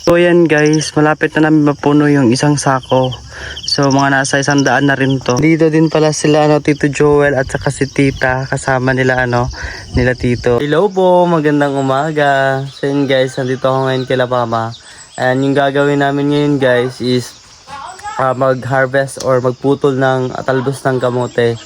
So yan guys, malapit na namin mapuno yung isang sako. So mga nasa 100 na rin to. Dito din pala sila Tito Joel at saka si Tita, kasama nila nila Tito. Hello po, magandang umaga. So yun guys, nandito ako ngayon kila Mama. And yung gagawin namin ngayon guys is mag-harvest or magputol ng talbos ng kamote.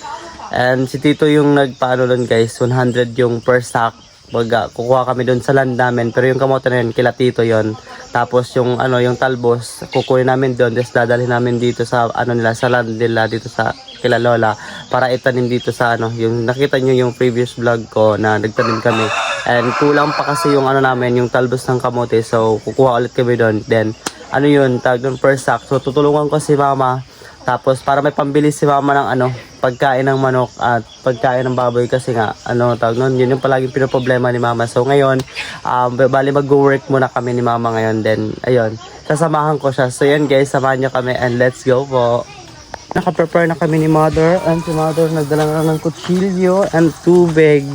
And si Tito yung nagpaano doon guys, 100 yung per sack. Kukuha kami doon sa land namin, pero yung kamote na yun, kila Tito yon. Tapos yung yung talbos, kukunin namin doon, tapos dadalhin namin dito sa nila, sa land nila dito sa kila Lola para itanim dito sa yung nakita niyo yung previous vlog ko na nagtanim kami. And kulang pa kasi yung namin, yung talbos ng kamote. So kukuha ulit kami doon. Then yun, tag doon per sack. So tutulungan ko si Mama. Tapos para may pambili si Mama ng pagkain ng manok at pagkain ng baboy kasi nga tawag nun, yun yung palaging pinoproblema ni Mama. So ngayon, bali mag-work muna kami ni Mama ngayon. Then ayun, sasamahan ko siya. So yan guys, samahan nyo kami and let's go po. Naka-prepare na kami ni Mother, and si Mother nagdala na ng kutsilyo and tubig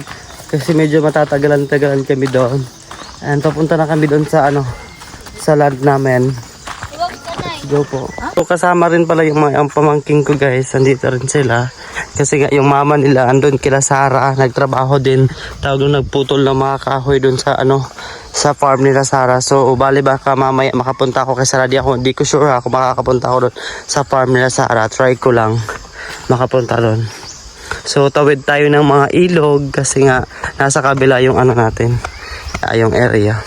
kasi medyo matatagalan-tagalan kami doon. And papunta na kami doon sa sa land namin. Go po. So kasama rin pala yung mga pamangking ko guys, andito rin sila. Kasi nga yung mama nila andun kila Sara, nagtrabaho din. Tawag doon, nagputol ng mga kahoy doon sa sa farm nila Sara. So bali baka mamaya makapunta ako kay Sara. Di ko sure ako makakapunta ako doon sa farm nila Sara. Try ko lang makapunta doon. So tawid tayo ng mga ilog kasi nga nasa kabila yung natin, yung area.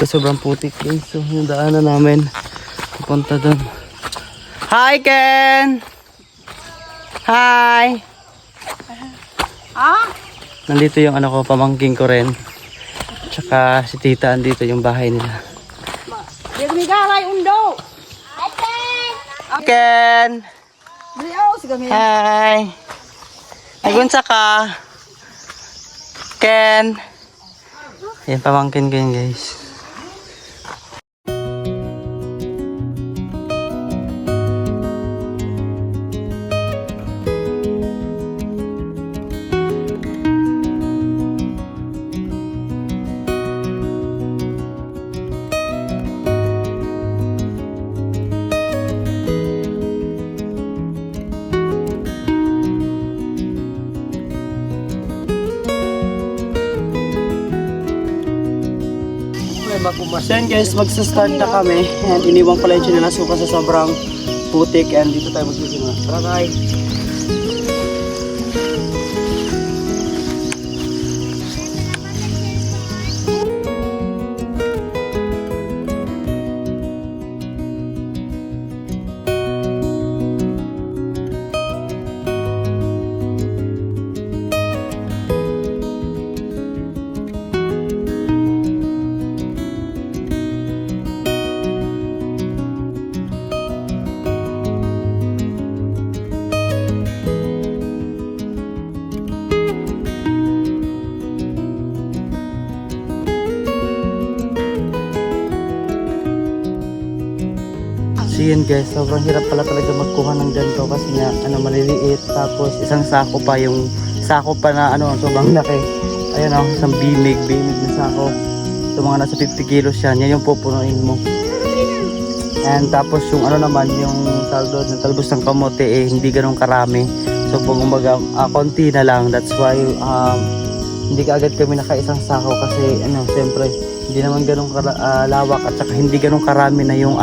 Sobrang putik guys. So yung daanan namin pupunta doon. Hi Ken! Hi! Nandito yung ko, pamangking ko rin. Tsaka si Tita, andito yung bahay nila. Ken! Hi! Nagunsa ka? Ken! Yan, pamangkin ko yun guys. So yan guys, magsa-start na kami and iniwan ko lang yung chinilasuka sa sobrang putik and dito tayo magsisimula. Tara tayo! So yun guys, sobrang hirap pala talaga magkuha ng ganito kasi nga maliliit, tapos isang sako pa na sobrang laki. Ayun isang bimig na sako. So mga nasa 50 kilos yan yung pupunuin mo. And tapos yung naman yung talbos ng kamote hindi ganun karami. So kumbaga konti na lang. That's why hindi kaagad kami naka-isang sako kasi siyempre hindi naman ganun lawak at saka hindi ganun karami na yung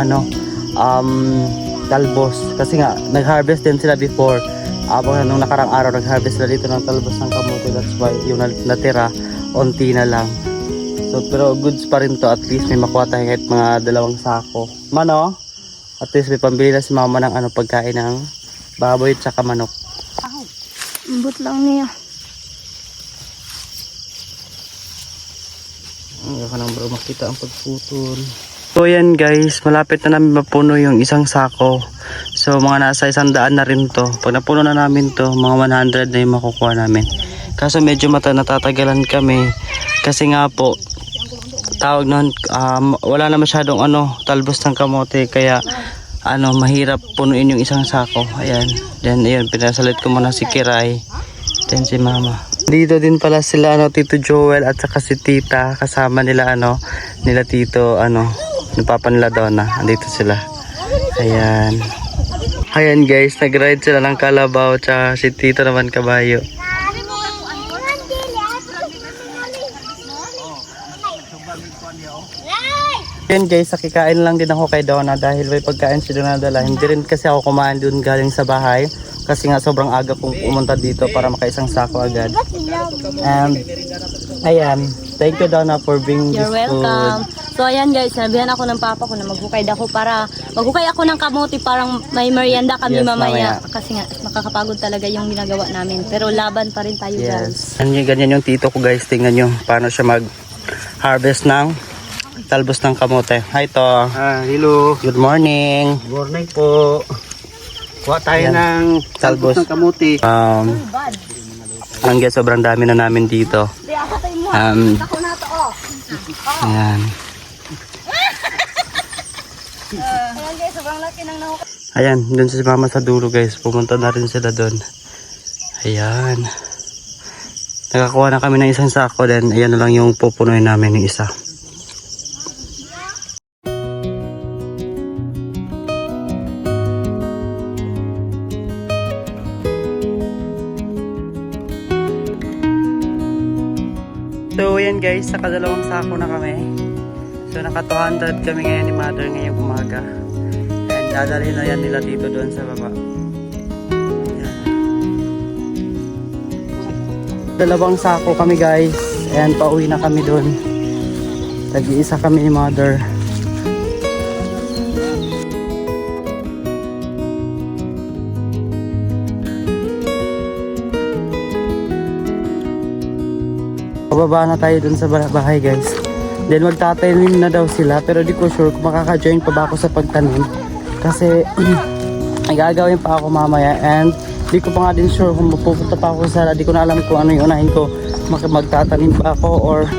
talbos kasi nga nag-harvest din sila before. Nung nakarang araw nag-harvest sila dito ng talbos ng kamote. That's why yung natira onti na lang. So pero goods pa rin to, at least may makuha tayo kahit mga 2 sako. At least may pambili na si Mama ng pagkain ng baboy at saka manok. Ambot lang niya. Ang ka nang bro makita ang pagputol. So yan guys, malapit na namin mapuno yung isang sako. So mga nasa 100 na rin to. Pag napuno na namin to, mga 100 na yung makukuha namin. Kaso medyo natatagalan kami kasi nga po tawag nun, wala na masyadong talbos ng kamote, kaya mahirap punuin yung isang sako. Ayan. Then ayun, pinasalit ko muna si Kiray. Then si Mama. Dito din pala sila Tito Joel at saka si Tita, kasama nila nila Tito yung papa nila Donna. Andito sila. Ayan. Ayan guys, nag-ride sila ng kalabaw tsaka si Tito naman kabayo. Ayan guys, nakikain lang din ako kay Donna dahil may pagkain si Donna dala. Hindi rin kasi ako kumain doon galing sa bahay kasi nga sobrang aga kong pumunta dito para makaisang sako agad. And ayan, thank you Donna for bringing this You're welcome. So ayan guys, sinabihan ako ng papa ko na maghukay ako ng kamote parang may merienda kami Yes, mamaya. Kasi nga makakapagod talaga yung ginagawa namin. Pero laban pa rin tayo guys. Yes. Ganyan yung tito ko guys, tingnan nyo paano siya mag-harvest ng talbos ng kamote. Hi to. Hello. Good morning. Good morning po. Kuha tayo Yan. ng talbos ng kamuti. Ang guys, sobrang dami na namin dito. Ayan. Ayan guys, sobrang laki ng nahukay. Ayan, dun si Mama sa dulo guys. Pumunta na rin sila dun. Ayan. Nakakuha na kami ng isang sako din. Ayan na lang yung pupunuin namin ng isa. So ayan guys, sa kadalawang sako na kami. So naka 200 kami ngayon ni Mother ngayong umaga. And dadalhin na yan nila dito doon sa baba. Ayan. Dalawang sako kami guys. Ayan, pauwi na kami doon. Tag-iisa kami ni Mother. Pababa na tayo dun sa bahay guys. Then magtatanim na daw sila pero di ko sure kung makaka-join pa ba ako sa pagtanim. Kasi ay gagawin pa ako mamaya and di ko pa nga din sure kung pupunta pa ako sa di ko na alam kung ano yung unahin ko. Magtatanim pa ako or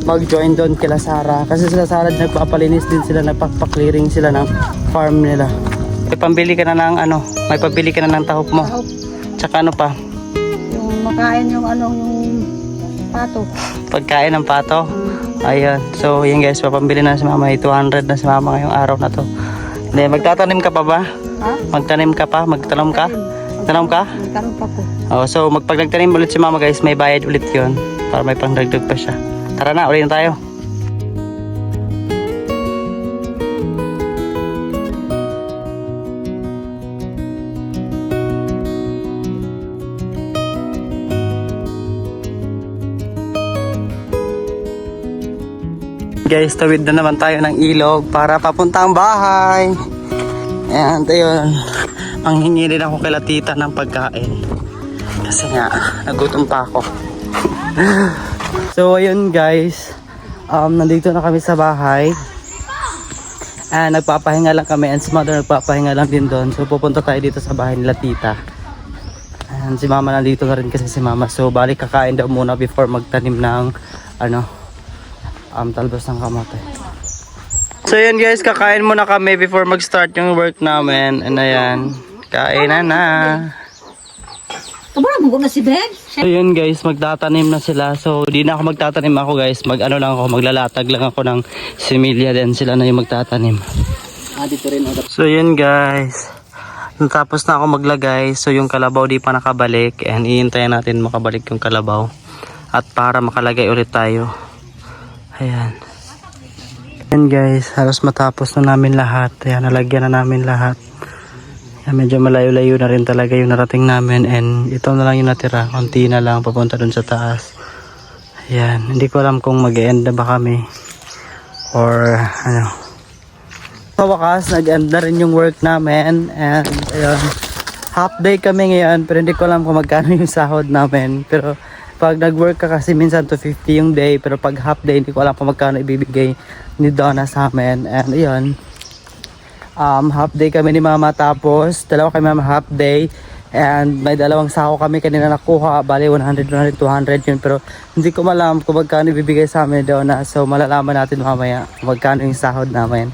mag-join doon kila Sarah. Kasi sila Sarah nagpapalinis din sila, nagpapa-clearing sila ng farm nila. May pambili ka na ng may pabili ka na ng tahop mo. Tsaka ano pa? Yung makain yung yung pato. Pagkain ng pato. Ayun. So, yun guys, papambili na si Mama. 200 na si Mama ngayong araw na to. Hindi, magtatanim ka pa ba? Ha? Magtanim ka pa? Magtanom ka? Tanom ka? Magkaroon pa po. Oh, so, pag nagtanim ulit si Mama guys, may bayad ulit yun. Para may pangdagdag pa siya. Tara na, ulit na tayo. Guys, tawid na naman tayo ng ilog para papuntang bahay. And ayun, manghingi rin ako kay Tita ng pagkain. Kasi nga, nagutom pa ako. So ayun guys, nandito na kami sa bahay. And nagpapahinga lang kami and si Mother nagpapahinga lang din doon. So pupunta tayo dito sa bahay nila Tita. And si Mama nandito na rin kasi si Mama. So balik kakain daw muna before magtanim ng talbos ng kamote. So yun guys, kakain muna kami before mag-start yung work namin. And ayan, kainan na. So yun guys, magtatanim na sila. So di na ako magtatanim ako guys. Lang ako, maglalatag lang ako ng similya. Then sila na yung magtatanim. Dito rin. So yun guys, natapos na ako maglagay. So yung kalabaw di pa nakabalik. And iintayin natin makabalik yung kalabaw. At para makalagay ulit tayo. Ayan. Ayan guys, halos matapos na namin lahat. Ayan, nalagyan na namin lahat. Ayan, medyo malayo-layo na rin talaga yung narating namin. And ito na lang yung natira. Konti na lang papunta dun sa taas. Ayan, hindi ko alam kung mag-e-end na ba kami. Or ano. Sa wakas, nag-end na rin yung work namin. And ayun, half day kami ngayon. Pero hindi ko alam kung magkano yung sahod namin. Pero pag nag-work ka kasi minsan 250 yung day, pero pag half day hindi ko alam kung magkano ibibigay ni Donna sa amin. And ayun, half day kami ni Mama, tapos dalawa kami Mama half day, and may dalawang sako kami kanina nakuha, bali 100, 200 yun, pero hindi ko alam kung magkano ibibigay sa amin ni Donna. So malalaman natin mamaya kung magkano yung sahod namin.